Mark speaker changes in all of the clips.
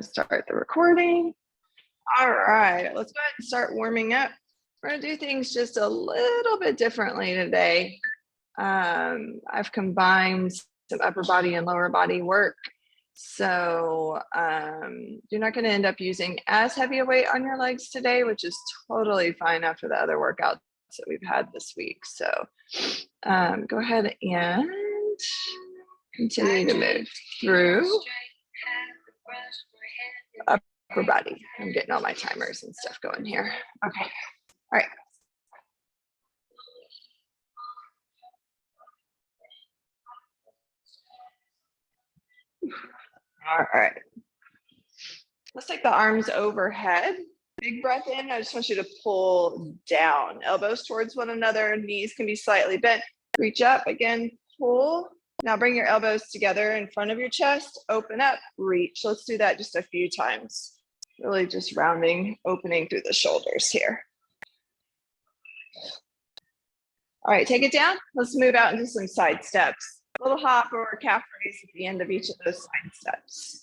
Speaker 1: Start the recording. All right, let's go ahead and start warming up. We're gonna do things just a little bit differently today. I've combined some upper body and lower body work. So you're not gonna end up using as heavy a weight on your legs today, which is totally fine after the other workouts that we've had this week. So go ahead and continue to move through upper body. I'm getting all my timers and stuff going here. Okay, all right. All right. Let's take the arms overhead. Big breath in. I just want you to pull down. Elbows towards one another. Knees can be slightly bent. Reach up. Again, pull. Now bring your elbows together in front of your chest. Open up, reach. Let's do that just a few times. Really just rounding, opening through the shoulders here. All right, take it down. Let's move out into some side steps. A little hop or calf raise at the end of each of those side steps.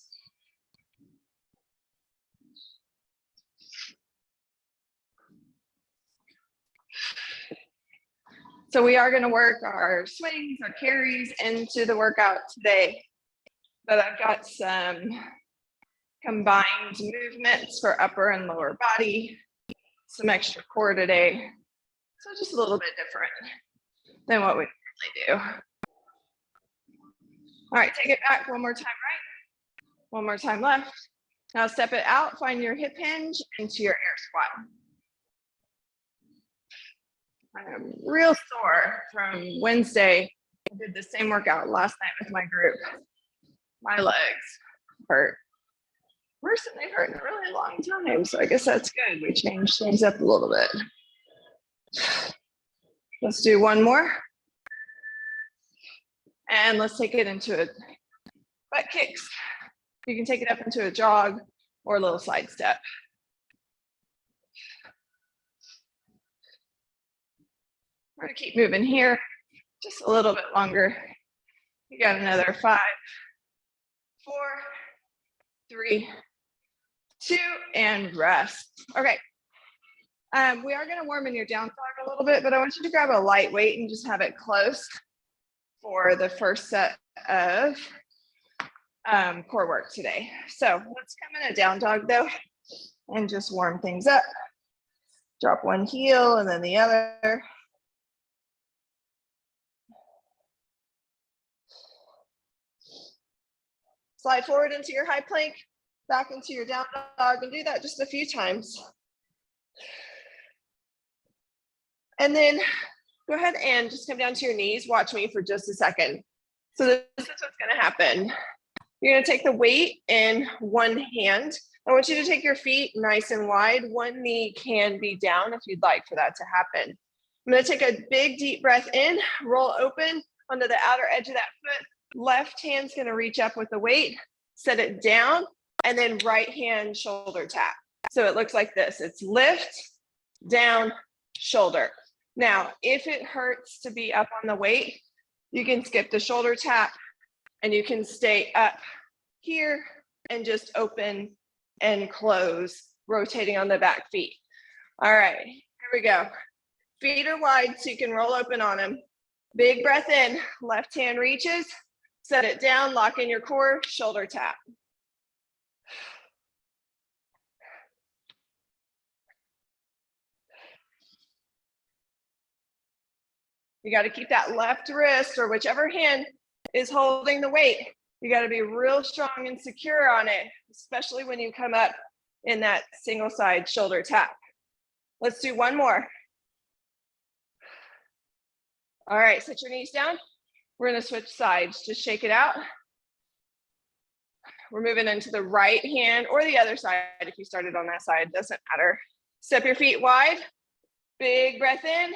Speaker 1: So we are going to work our swings, our carries into the workout today. But I've got some combined movements for upper and lower body, some extra core today. So just a little bit different than what we normally do. All right, take it back one more time right, one more time left. Now step it out, find your hip hinge into your air squat. I'm real sore from Wednesday. I did the same workout last night with my group. My legs hurt worse than they've hurt in a really long time. So I guess that's good. We changed things up a little bit. Let's do one more. And let's take it into a butt kicks. You can take it up into a jog or a little side step. We're gonna keep moving here just a little bit longer. You got another 5, 4, 3, 2, and rest. Okay. We are gonna warm in your down dog a little bit, but I want you to grab a light weight and just have it close for the first set of core work today. So let's come in a down dog though, and just warm things up. Drop one heel and then the other. Slide forward into your high plank, back into your down dog, and do that just a few times. And then go ahead and just come down to your knees. Watch me for just a second. So this is what's gonna happen. You're gonna take the weight in one hand. I want you to take your feet nice and wide. One knee can be down if you'd like for that to happen. I'm gonna take a big deep breath in, roll open onto the outer edge of that foot. Left hand's gonna reach up with the weight, set it down, and then right hand shoulder tap. So it looks like this. It's lift, down, shoulder. Now, if it hurts to be up on the weight, you can skip the shoulder tap and you can stay up here and just open and close, rotating on the back feet. All right, here we go. Feet are wide so you can roll open on them. Big breath in, left hand reaches, set it down, lock in your core, shoulder tap. You got to keep that left wrist or whichever hand is holding the weight. You got to be real strong and secure on it, especially when you come up in that single side shoulder tap. Let's do one more. All right, set your knees down. We're going to switch sides. Just shake it out. We're moving into the right hand or the other side. If you started on that side, doesn't matter. Step your feet wide. Big breath in.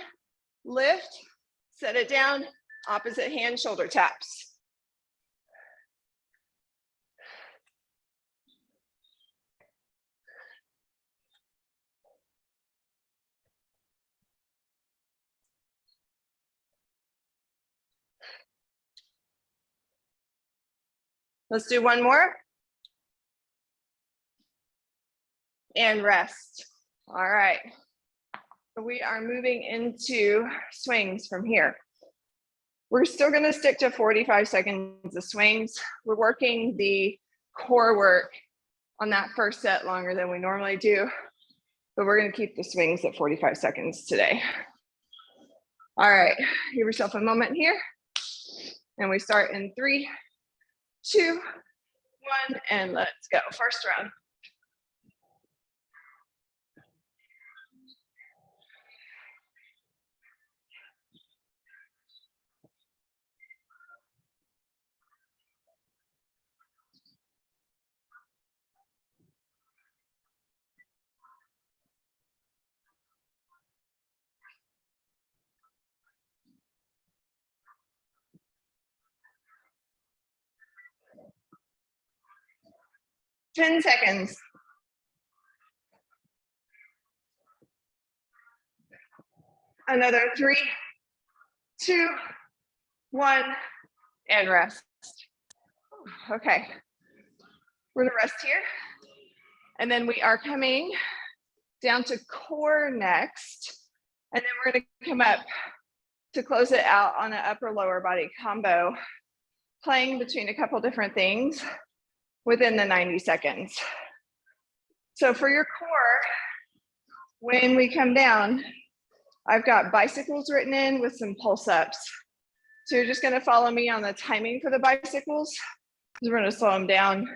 Speaker 1: Lift. Set it down. Opposite hand shoulder taps. Let's do one more. and rest. All right. So we are moving into swings from here. We're still going to stick to 45 seconds of swings. We're working the core work on that first set longer than we normally do, but we're going to keep the swings at 45 seconds today. All right, give yourself a moment here. And we start in 3, 2, 1, and let's go. First round. Ten seconds. Another 3, 2, 1, and rest. Okay, we're gonna rest here. And then we are coming down to core next. And then we're gonna come up to close it out on an upper lower body combo, playing between a couple different things within the 90 seconds. So for your core, when we come down, I've got bicycles written in with some pulse ups. So you're just gonna follow me on the timing for the bicycles. We're gonna slow them down,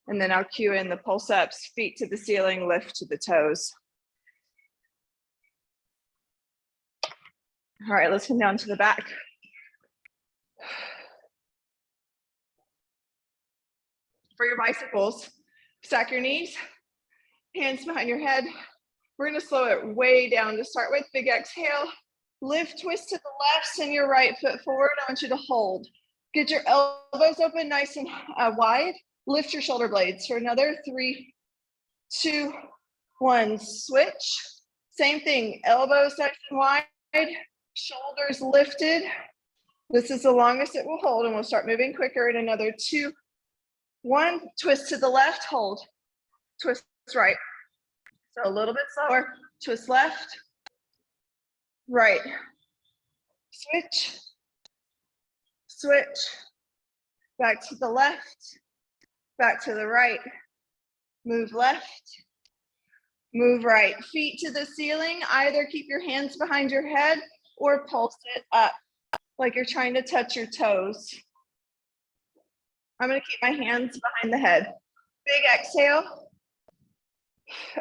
Speaker 1: and then I'll cue in the pulse ups, feet to the ceiling, lift to the toes. All right, let's come down to the back. For your bicycles, stack your knees, hands behind your head. We're gonna slow it way down to start with. Big exhale, lift, twist to the left, send your right foot forward. I want you to hold. Get your elbows open nice and wide. Lift your shoulder blades for another 3, 2, 1, switch. Same thing, elbows nice and wide, shoulders lifted. This is the longest it will hold, and we'll start moving quicker in another 2, 1, twist to the left, hold, twist right. So a little bit slower, twist left, right, switch, switch, back to the left, back to the right, move left, move right. Feet to the ceiling, either keep your hands behind your head or pulse it up like you're trying to touch your toes. I'm gonna keep my hands behind the head. Big exhale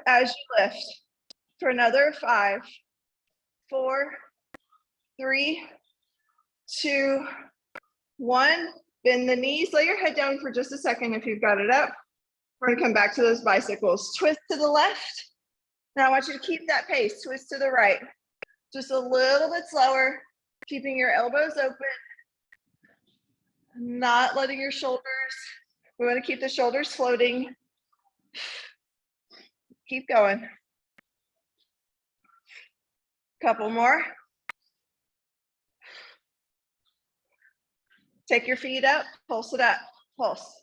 Speaker 1: as you lift for another 5, 4, 3, 2, 1. Bend the knees, lay your head down for just a second if you've got it up. We're gonna come back to those bicycles. Twist to the left. Now I want you to keep that pace. Twist to the right. Just a little bit slower, keeping your elbows open, not letting your shoulders, we want to keep the shoulders floating. Keep going. Couple more. Take your feet up, pulse it up, pulse.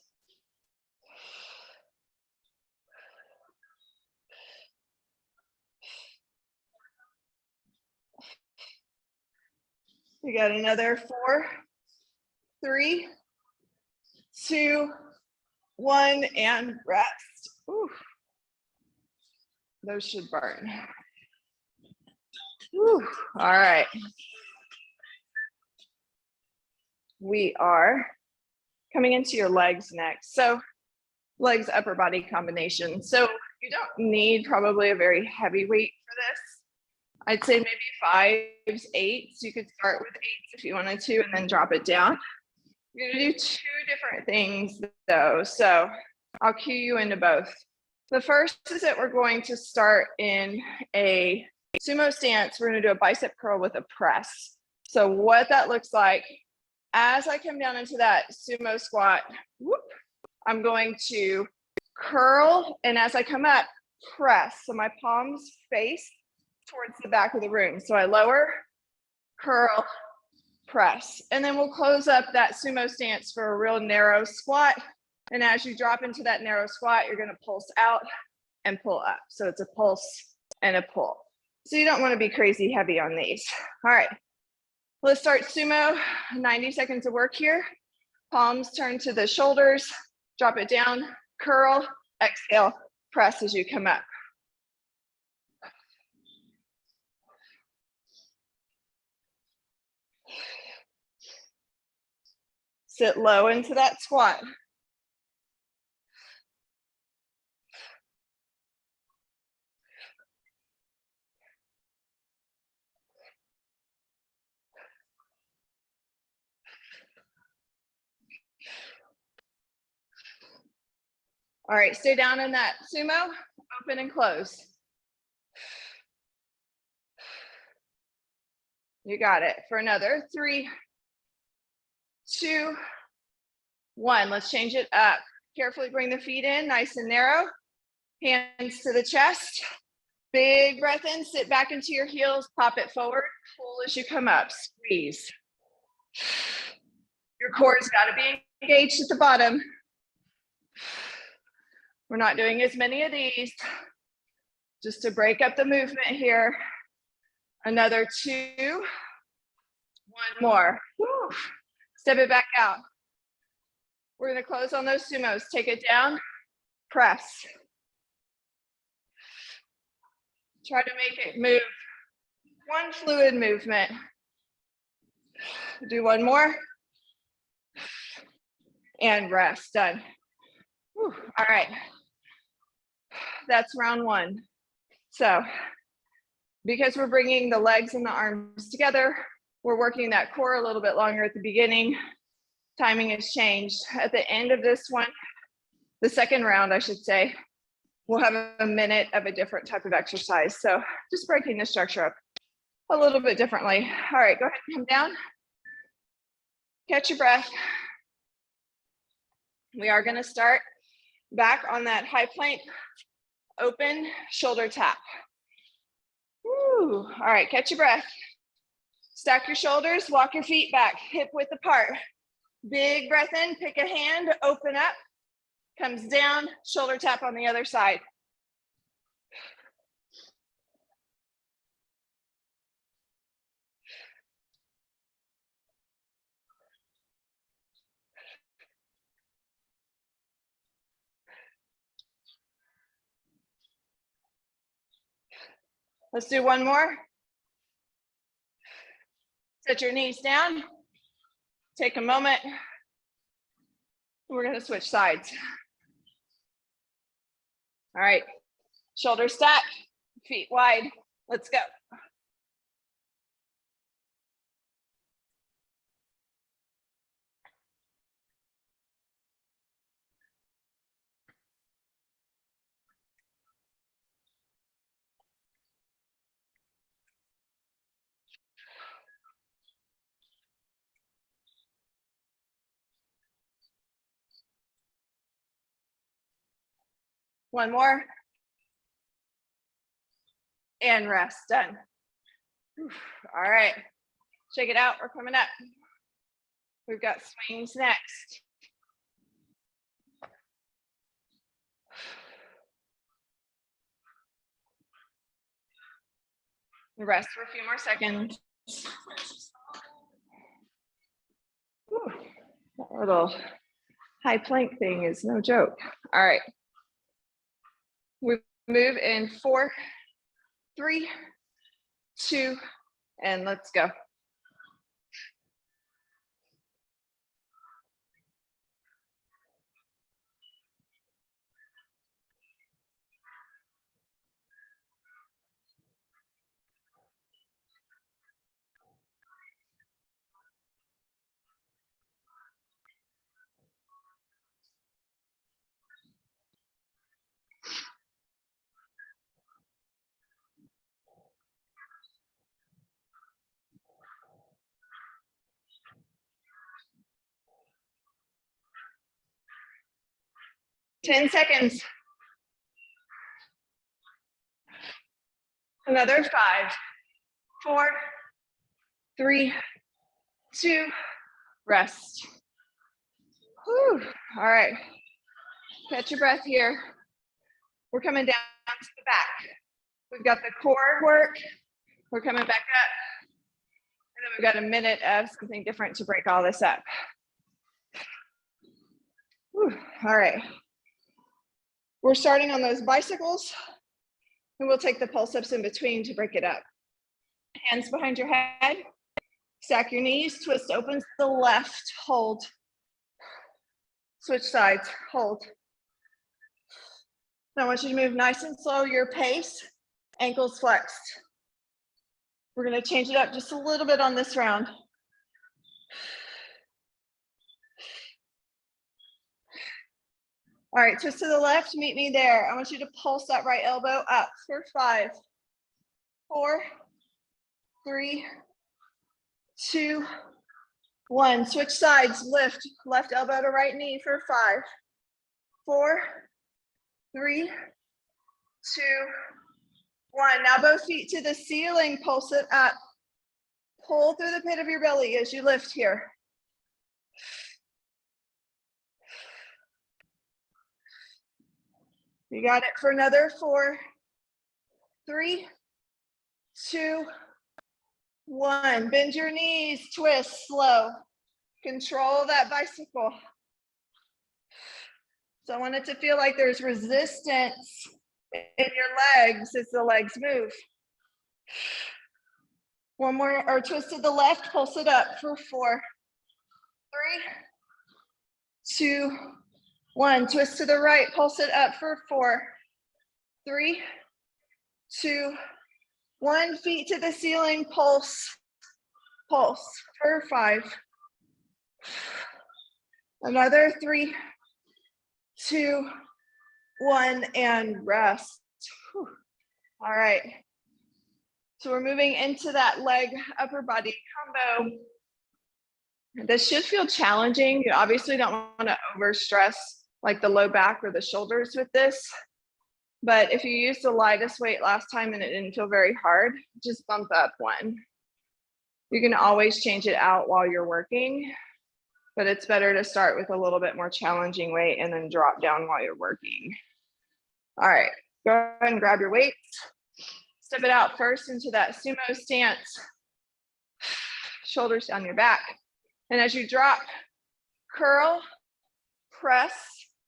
Speaker 1: We got another 4, 3, 2, 1, and rest. Ooh. Those should burn. Ooh. All right. We are coming into your legs next. So legs, upper body combination. So you don't need probably a very heavy weight for this. I'd say maybe 5s, 8s. You could start with 8s if you wanted to, and then drop it down. You're gonna do 2 different things though. So I'll cue you into both. The first is that we're going to start in a sumo stance. We're gonna do a bicep curl with a press. So what that looks like, as I come down into that sumo squat, whoop, I'm going to curl, and as I come up, press. So my palms face towards the back of the room. So I lower, curl, press. And then we'll close up that sumo stance for a real narrow squat. And as you drop into that narrow squat, you're gonna pulse out and pull up. So it's a pulse and a pull. So you don't want to be crazy heavy on these. All right, let's start sumo. 90 seconds of work here. Palms turn to the shoulders, drop it down, curl, exhale, press as you come up. Sit low into that squat. All right, stay down in that sumo, open and close. You got it. For another 3, 2, 1. Let's change it up. Carefully bring the feet in, nice and narrow. Hands to the chest. Big breath in, sit back into your heels, pop it forward, pull as you come up, squeeze. Your core's got to be engaged at the bottom. We're not doing as many of these. Just to break up the movement here. Another 2. 1 more. Woo. Step it back out. We're going to close on those sumos. Take it down, press. Try to make it move. One fluid movement. Do one more. And rest, done. Whew. All right. That's round 1. So, because we're bringing the legs and the arms together, we're working that core a little bit longer at the beginning. Timing has changed. At the end of this one, the second round, I should say, we'll have a minute of a different type of exercise. So just breaking the structure up a little bit differently. All right, go ahead and come down. Catch your breath. We are going to start back on that high plank, open shoulder tap. Woo. All right, catch your breath. Stack your shoulders, walk your feet back, hip width apart. Big breath in, pick a hand, open up, comes down, shoulder tap on the other side. Let's do one more. Set your knees down. Take a moment. We're going to switch sides. All right, shoulders stack, feet wide. Let's go. One more. And rest, done. All right, check it out, we're coming up. We've got swings next. Rest for a few more seconds. Whew, that little high plank thing is no joke. All right, we move in 4, 3, 2, and let's go. Ten seconds. Another 5, 4, 3, 2, rest. Whew. All right, catch your breath here. We're coming down to the back. We've got the core work. We're coming back up. And then we've got a minute of something different to break all this up. Whew. All right. We're starting on those bicycles, and we'll take the pulse ups in between to break it up. Hands behind your head. Stack your knees, twist open to the left, hold. Switch sides, hold. Now I want you to move nice and slow, your pace, ankles flexed. We're gonna change it up just a little bit on this round. All right, twist to the left, meet me there. I want you to pulse that right elbow up for 5, 4, 3, 2, 1. Switch sides, lift, left elbow to right knee for 5, 4, 3, 2, 1. Now both feet to the ceiling, pulse it up. Pull through the pit of your belly as you lift here. You got it for another 4, 3, 2, 1. Bend your knees, twist, slow. Control that bicycle. So I want it to feel like there's resistance in your legs as the legs move. One more, or twist to the left, pulse it up for 4, 3, 2, 1. Twist to the right, pulse it up for 4, 3, 2, 1. Feet to the ceiling, pulse, pulse for 5. Another 3, 2, 1, and rest. Whew. All right. So we're moving into that leg upper body combo. This should feel challenging. You obviously don't want to overstress like the low back or the shoulders with this. But if you used the lightest weight last time and it didn't feel very hard, just bump up 1. You can always change it out while you're working, but it's better to start with a little bit more challenging weight and then drop down while you're working. All right, go ahead and grab your weights. Step it out first into that sumo stance. Shoulders down your back. And as you drop, curl, press,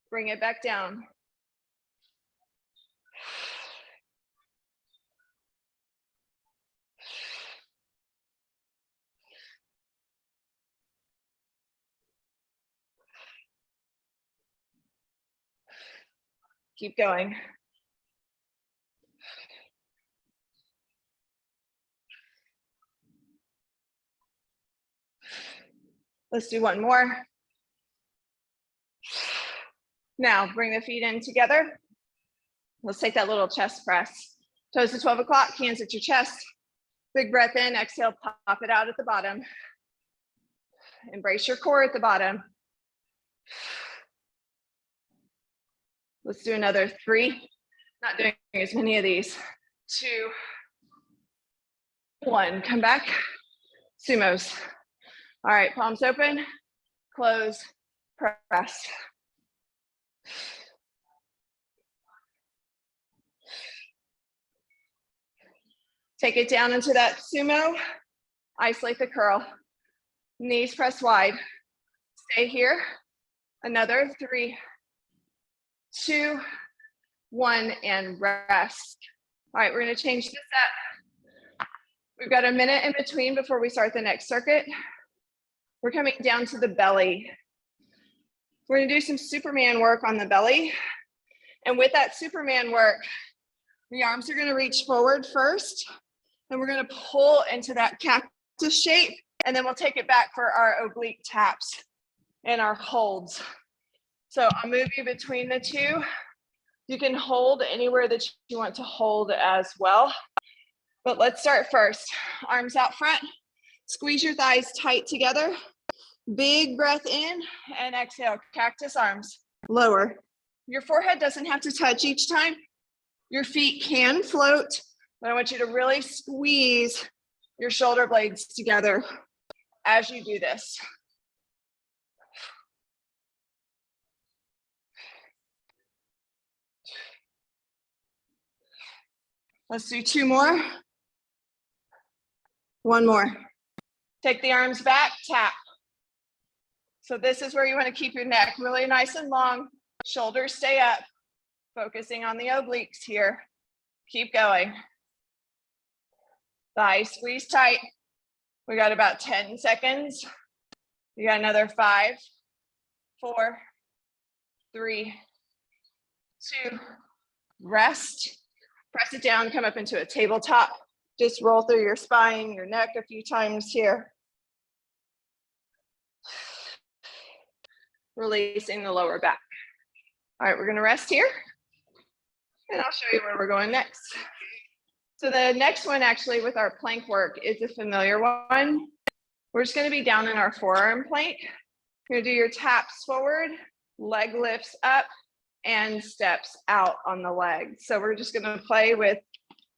Speaker 1: bring it back down. Keep going. Let's do one more. Now bring the feet in together. Let's take that little chest press. Toes to 12 o'clock, hands at your chest. Big breath in, exhale, pop it out at the bottom. Embrace your core at the bottom. Let's do another 3. Not doing as many of these. 2, 1. Come back. Sumos. All right, palms open, close, press. Take it down into that sumo. Isolate the curl. Knees press wide. Stay here. Another 3, 2, 1, and rest. All right, we're gonna change this up. We've got a minute in between before we start the next circuit. We're coming down to the belly. We're gonna do some Superman work on the belly. And with that Superman work, the arms are gonna reach forward first, and we're gonna pull into that cactus shape, and then we'll take it back for our oblique taps and our holds. So I'll move you between the two. You can hold anywhere that you want to hold as well. But let's start first. Arms out front, squeeze your thighs tight together. Big breath in and exhale, cactus arms, lower. Your forehead doesn't have to touch each time. Your feet can float, but I want you to really squeeze your shoulder blades together as you do this. Let's do 2 more. 1 more. Take the arms back, tap. So this is where you want to keep your neck really nice and long. Shoulders stay up, focusing on the obliques here. Keep going. Thighs squeeze tight. We got about 10 seconds. You got another 5, 4, 3, 2, rest. Press it down, come up into a tabletop. Just roll through your spine, your neck a few times here. Releasing the lower back. All right, we're gonna rest here. And I'll show you where we're going next. So the next one actually with our plank work is a familiar one. We're just gonna be down in our forearm plank. You're gonna do your taps forward, leg lifts up, and steps out on the leg. So we're just gonna play with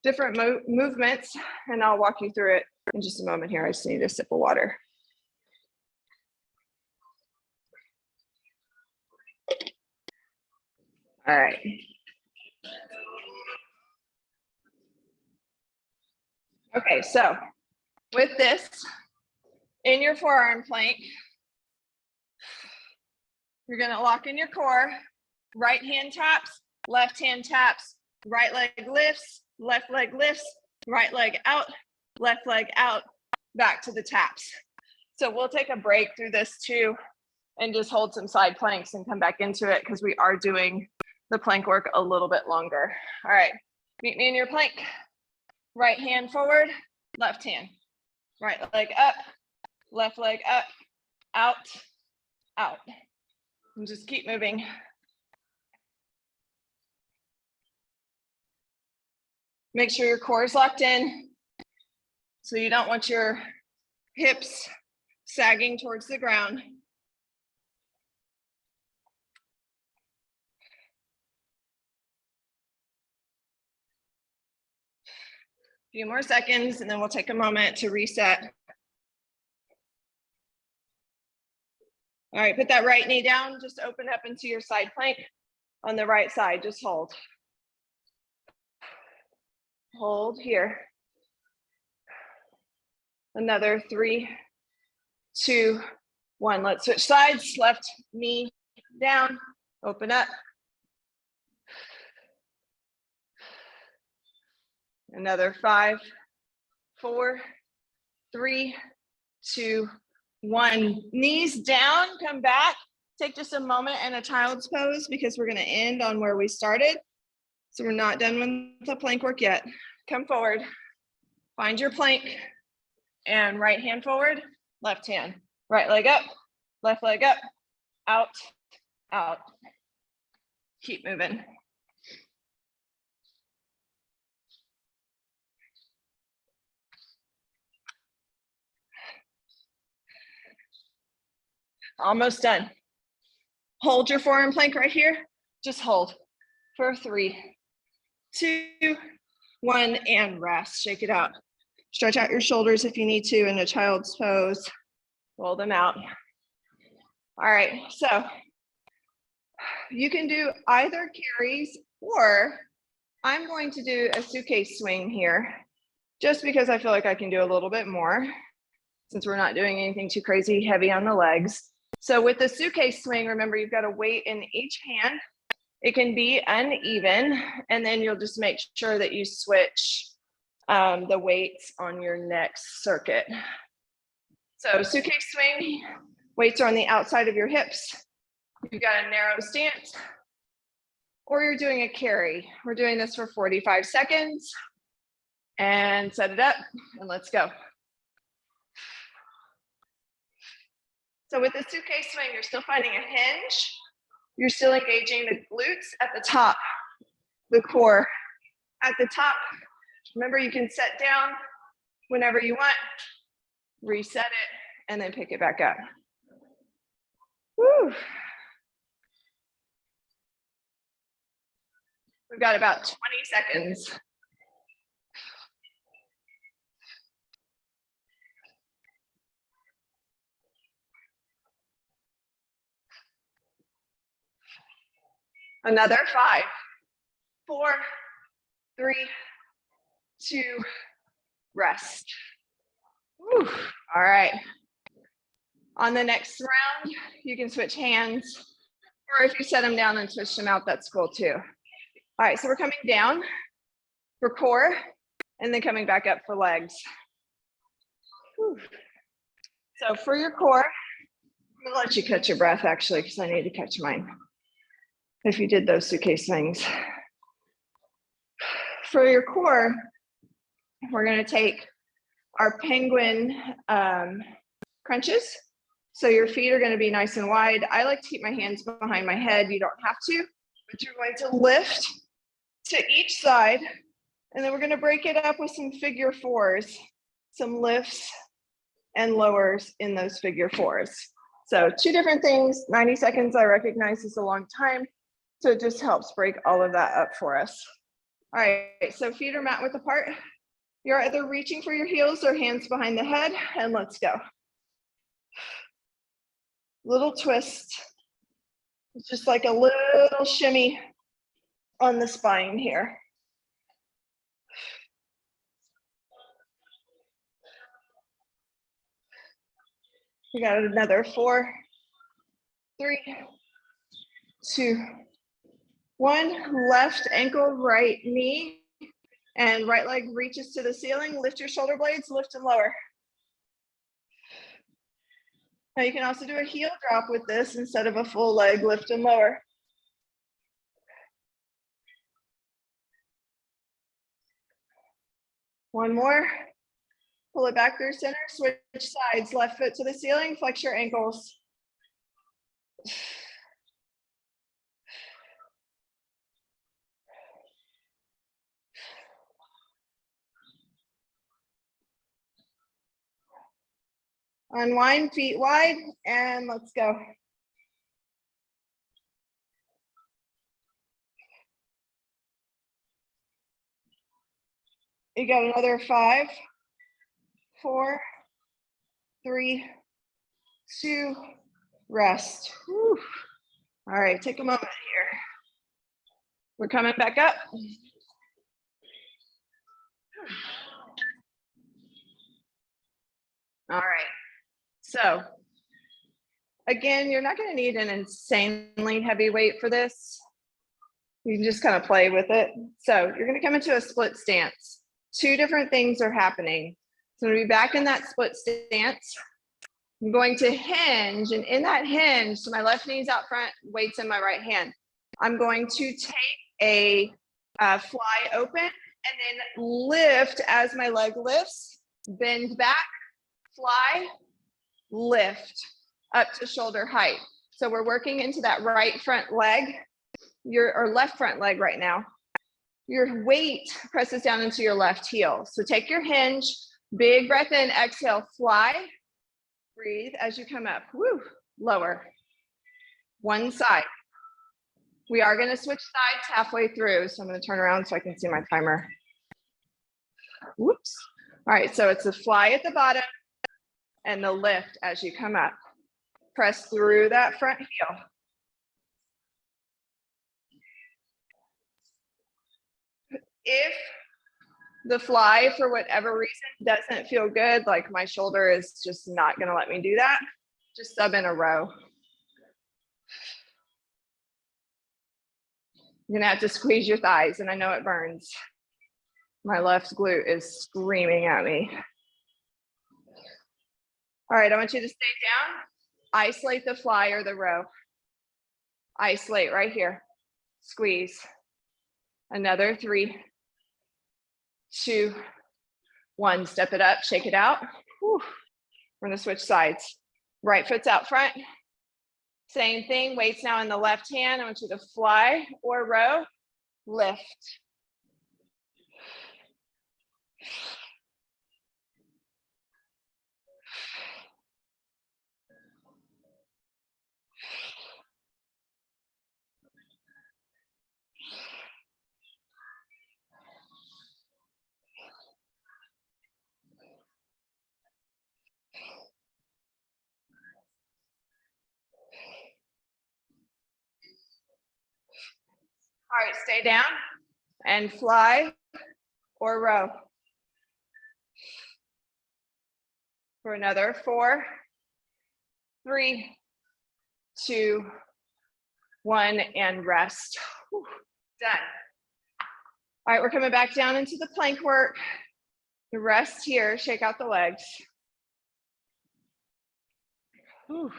Speaker 1: different movements, and I'll walk you through it in just a moment here. I just need a sip of water. All right. Okay, so with this, in your forearm plank, you're gonna lock in your core, right hand taps, left hand taps, right leg lifts, right leg out, back to the taps. So we'll take a break through this too and just hold some side planks and come back into it because we are doing the plank work a little bit longer. All right, meet me in your plank. Right hand forward, left hand. Right leg up, left leg up, out, out. And just keep moving. Make sure your core is locked in. So you don't want your hips sagging towards the ground. A few more seconds and then we'll take a moment to reset. All right, put that right knee down, just open up into your side plank on the right side, just hold. Hold here. Another 3, 2, 1. Let's switch sides, left knee down, open up. Another 5, 4, 3, 2, 1. Knees down, come back. Take just a moment in a child's pose because we're gonna end on where we started. So we're not done with the plank work yet. Come forward, find your plank and right hand forward, left hand. Right leg up, left leg up, out, out. Keep moving. Almost done. Hold your forearm plank right here. Just hold for 3, 2, 1, and rest. Shake it out. Stretch out your shoulders if you need to in a child's pose. Roll them out. All right, so you can do either carries or I'm going to do a suitcase swing here just because I feel like I can do a little bit more since we're not doing anything too crazy heavy on the legs. So with the suitcase swing, remember you've got a weight in each hand. It can be uneven, and then you'll just make sure that you switch the weights on your next circuit. So suitcase swing, weights are on the outside of your hips. You've got a narrow stance, or you're doing a carry. We're doing this for 45 seconds and set it up and let's go. So with the suitcase swing, you're still finding a hinge. You're still engaging the glutes at the top, the core at the top. Remember, you can set down whenever you want, reset it, and then pick it back up. Woo. We've got about 20 seconds. Another 5, 4, 3, 2, rest. Whew. All right. On the next round, you can switch hands, or if you set them down and switch them out, that's cool too. All right, so we're coming down for core and then coming back up for legs. Whew. So for your core, I'm gonna let you catch your breath actually, because I need to catch mine. If you did those suitcase things. For your core, we're gonna take our penguin crunches. So your feet are gonna be nice and wide. I like to keep my hands behind my head. You don't have to, but you're going to lift to each side. And then we're gonna break it up with some figure fours, some lifts and lowers in those figure fours. So 2 different things, 90 seconds, I recognize is a long time. So it just helps break all of that up for us. All right, so feet are mat width apart. You're either reaching for your heels or hands behind the head, and let's go. Little twist. It's just like a little shimmy on the spine here. We got another 4, 3, 2, 1. Left ankle, right knee, and right leg reaches to the ceiling. Lift your shoulder blades, lift and lower. Now you can also do a heel drop with this instead of a full leg lift and lower. One more. Pull it back through center, switch sides, left foot to the ceiling, flex your ankles. Unwind, feet wide, and let's go. You got another 5, 4, 3, 2, rest. Whew. All right, take a moment here. We're coming back up. All right, so again, you're not going to need an insanely heavy weight for this. You can just kind of play with it. So you're going to come into a split stance. 2 different things are happening. So I'm going to be back in that split stance. I'm going to hinge, and in that hinge, so my left knee's out front, weights in my right hand. I'm going to take a fly open and then lift as my leg lifts, bend back, fly, lift up to shoulder height. So we're working into that right front leg, or left front leg right now. Your weight presses down into your left heel. So take your hinge, big breath in, exhale, fly, breathe as you come up. Woo, lower. One side. We are going to switch sides halfway through. So I'm going to turn around so I can see my timer. Whoops. All right, so it's a fly at the bottom and the lift as you come up. Press through that front heel. If the fly, for whatever reason, doesn't feel good, like my shoulder is just not going to let me do that, just sub in a row. You're going to have to squeeze your thighs, and I know it burns. My left glute is screaming at me. All right, I want you to stay down. Isolate the fly or the row. Isolate right here. Squeeze. Another 3, 2, 1. Step it up, shake it out. Whew. We're gonna switch sides. Right foot's out front. Same thing, weights now in the left hand. I want you to fly or row, lift. All right, stay down and fly or row. For another 4, 3, 2, 1, and rest. Whew, done. All right, we're coming back down into the plank work. The rest here, shake out the legs. Whew.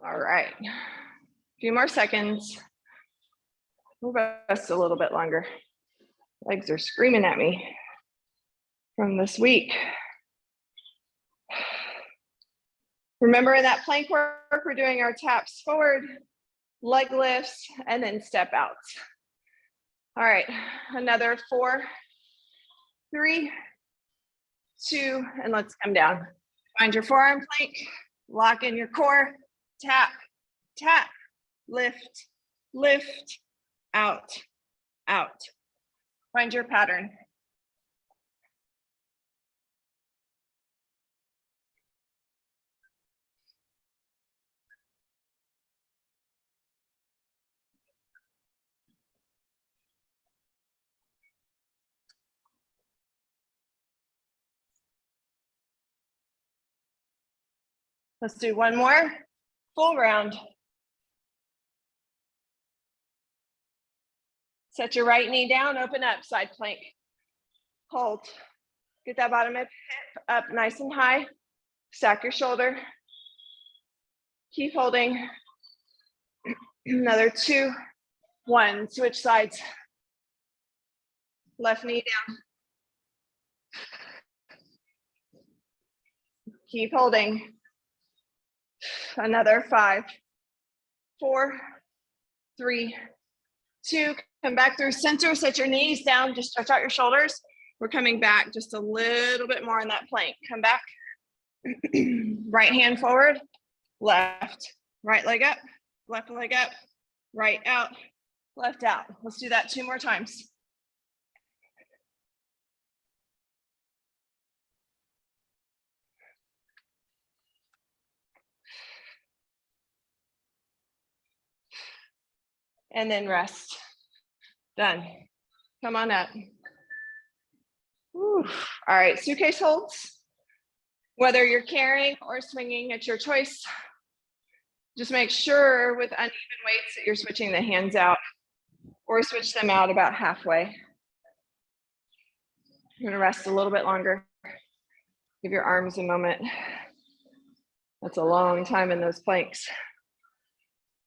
Speaker 1: All right, a few more seconds. We'll rest a little bit longer. Legs are screaming at me from this week. Remember, in that plank work, we're doing our taps forward, leg lifts, and then step outs. All right, another 4, 3, 2, and let's come down. Find your forearm plank, lock in your core, tap, tap, lift, lift, out, out. Find your pattern. Let's do one more full round. Set your right knee down, open up, side plank. Hold. Get that bottom hip up nice and high. Stack your shoulder. Keep holding. Another 2, 1. Switch sides. Left knee down. Keep holding. Another 5, 4, 3, 2. Come back through center. Set your knees down. Just stretch out your shoulders. We're coming back just a little bit more on that plank. Come back. Right hand forward. Left. Right leg up. Left leg up. Right out. Left out. Let's do that 2 more times. And then rest. Done. Come on up. Whew. All right, suitcase holds. Whether you're carrying or swinging, it's your choice. Just make sure with uneven weights that you're switching the hands out or switch them out about halfway. You're gonna rest a little bit longer. Give your arms a moment. That's a long time in those planks.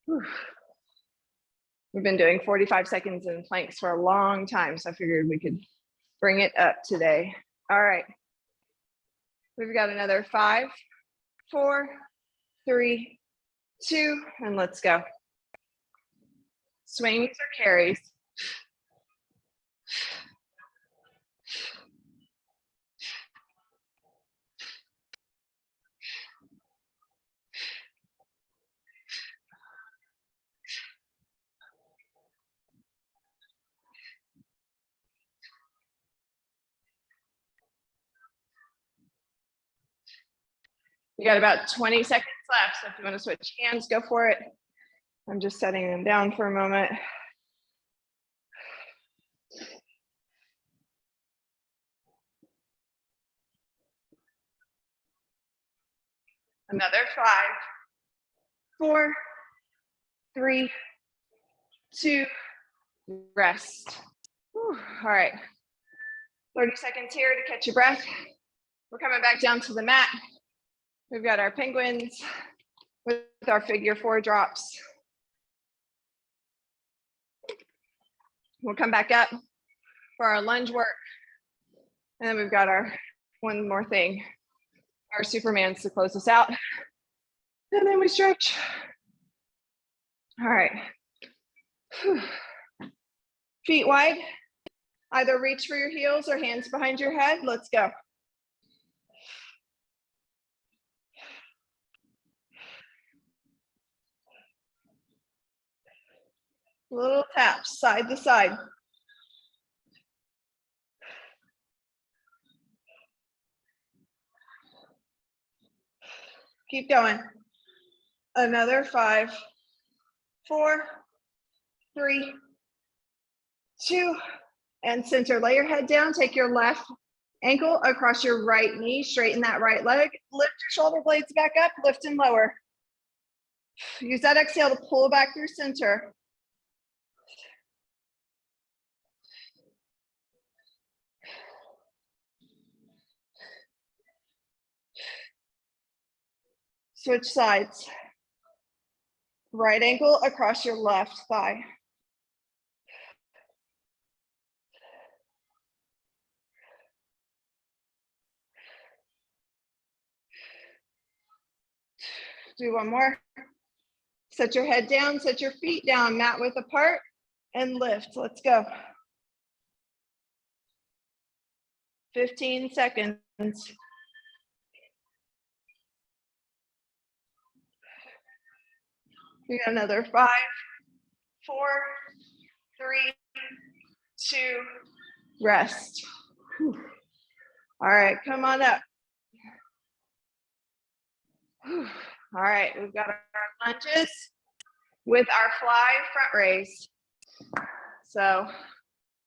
Speaker 1: Whew. We've been doing 45 seconds in planks for a long time, so I figured we could bring it up today. All right. We've got another 5, 4, 3, 2, and let's go. Swings or carries. You got about 20 seconds left, so if you want to switch hands, go for it. I'm just setting them down for a moment. Another 5, 4, 3, 2, rest. Whew. All right, 30 seconds here to catch your breath. We're coming back down to the mat. We've got our penguins with our figure 4 drops. We'll come back up for our lunge work. And then we've got our one more thing, our Supermans to close us out. And then we stretch. All right. Whew. Feet wide. Either reach for your heels or hands behind your head. Let's go. Little taps side to side. Keep going. Another 5, 4, 3, 2, and center. Lay your head down, take your left ankle across your right knee, straighten that right leg, lift your shoulder blades back up, lift and lower. Use that exhale to pull back through center. Switch sides. Right ankle across your left thigh. Do one more. Set your head down, set your feet down, mat width apart, and lift. Let's go. 15 seconds. We got another 5, 4, 3, 2, rest. Whew. All right, come on up. Whew. All right, we've got our lunges with our fly front raise. So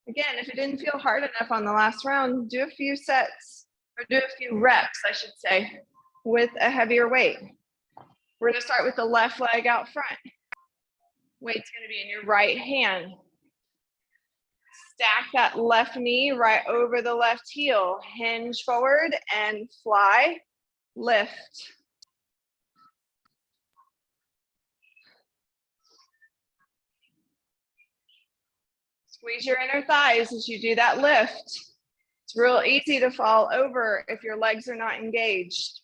Speaker 1: again, if it didn't feel hard enough on the last round, do a few sets, or do a few reps, I should say, with a heavier weight. We're gonna start with the left leg out front. Weight's gonna be in your right hand. Stack that left knee right over the left heel. Hinge forward and fly, lift. Squeeze your inner thighs as you do that lift. It's real easy to fall over if your legs are not engaged.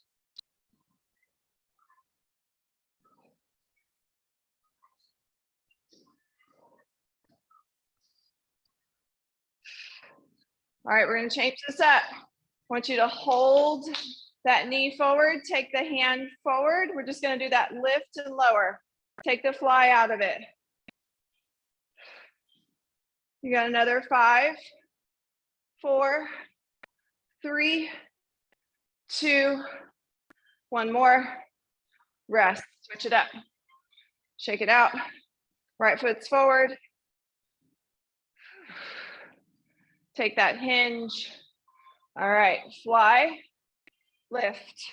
Speaker 1: All right, we're gonna change this up. I want you to hold that knee forward, take the hand forward. We're just gonna do that lift and lower. Take the fly out of it. You got another 5, 4, 3, 2, one more. Rest, switch it up. Shake it out. Right foot's forward. Take that hinge. All right, fly, lift.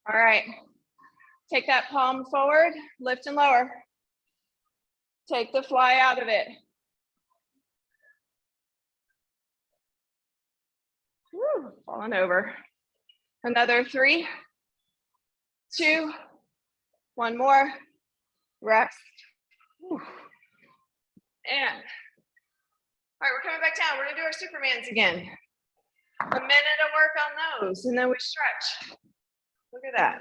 Speaker 1: All right, take that palm forward, lift and lower. Take the fly out of it. Woo, falling over. Another 3, 2, one more. Rest. Whew. And all right, we're coming back down. We're gonna do our Supermans again. A minute of work on those, and then we stretch. Look at that.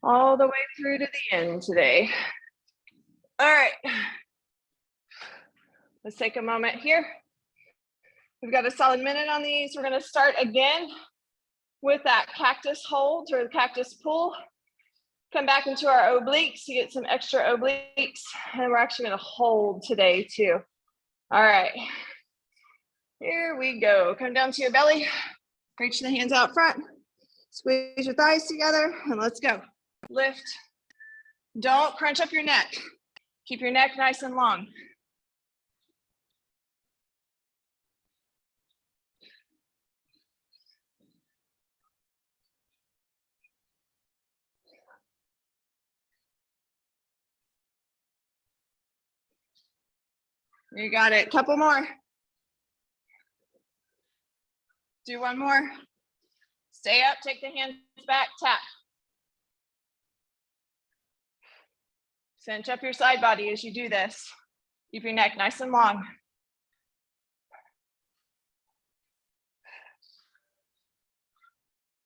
Speaker 1: All the way through to the end today. All right. Let's take a moment here. We've got a solid minute on these. We're gonna start again with that cactus hold or the cactus pull. Come back into our obliques to get some extra obliques. And we're actually gonna hold today too. All right, here we go. Come down to your belly, reach the hands out front, squeeze your thighs together, and let's go. Lift, don't crunch up your neck. Keep your neck nice and long. You got it, couple more. Do one more. Stay up, take the hands back, tap. Cinch up your side body as you do this. Keep your neck nice and long.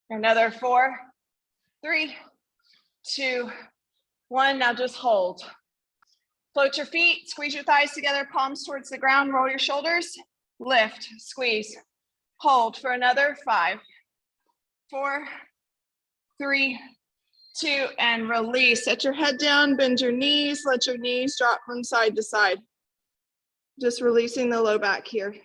Speaker 1: Another 4, 3, 2, 1. Now just hold. Float your feet, squeeze your thighs together, palms towards the ground, roll your shoulders, lift, squeeze, hold for another 5, 4, 3, 2, and release. Set your head down, bend your knees, let your knees drop from side to side. Just releasing the low back here.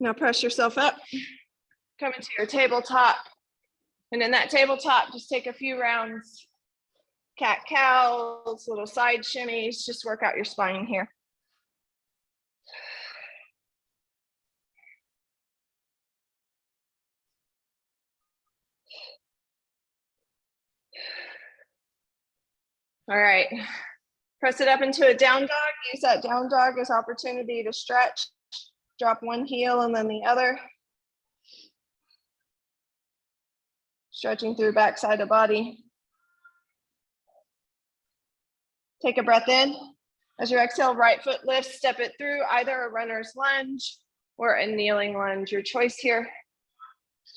Speaker 1: Now press yourself up, come into your tabletop. And in that tabletop, just take a few rounds. Cat cows, little side shimmies, just work out your spine here. All right, press it up into a down dog. Use that down dog as opportunity to stretch. Drop one heel and then the other. Stretching through backside of body. Take a breath in. As you exhale, right foot lifts, step it through, either a runner's lunge or a kneeling lunge. Your choice here.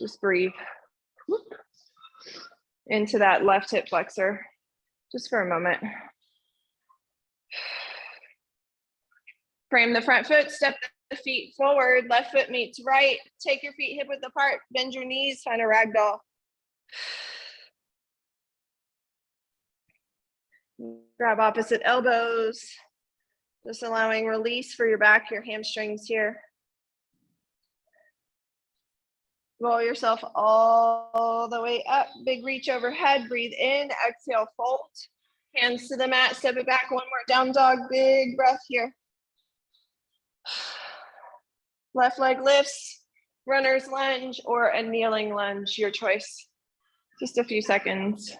Speaker 1: Just breathe. Into that left hip flexor, just for a moment. Frame the front foot, step the feet forward, left foot meets right. Take your feet hip width apart, bend your knees, find a ragdoll. Grab opposite elbows, just allowing release for your back, your hamstrings here. Roll yourself all the way up, big reach overhead, breathe in, exhale, fold. Hands to the mat, step it back, one more down dog, big breath here. Left leg lifts, runner's lunge or a kneeling lunge, your choice. Just a few seconds.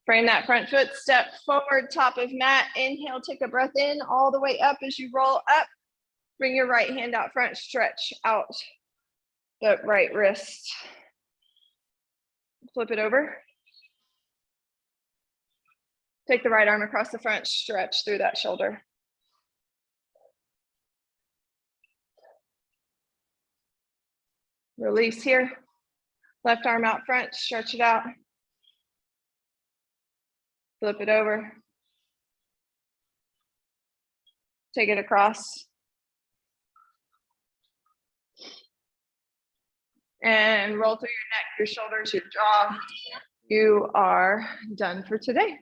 Speaker 1: Frame that front foot, step forward, top of mat, inhale, take a breath in, all the way up as you roll up. Bring your right hand out front, stretch out the right wrist. Flip it over. Take the right arm across the front, stretch through that shoulder. Release here. Left arm out front, stretch it out. Flip it over. Take it across. And roll through your neck, your shoulders, your jaw. You are done for today.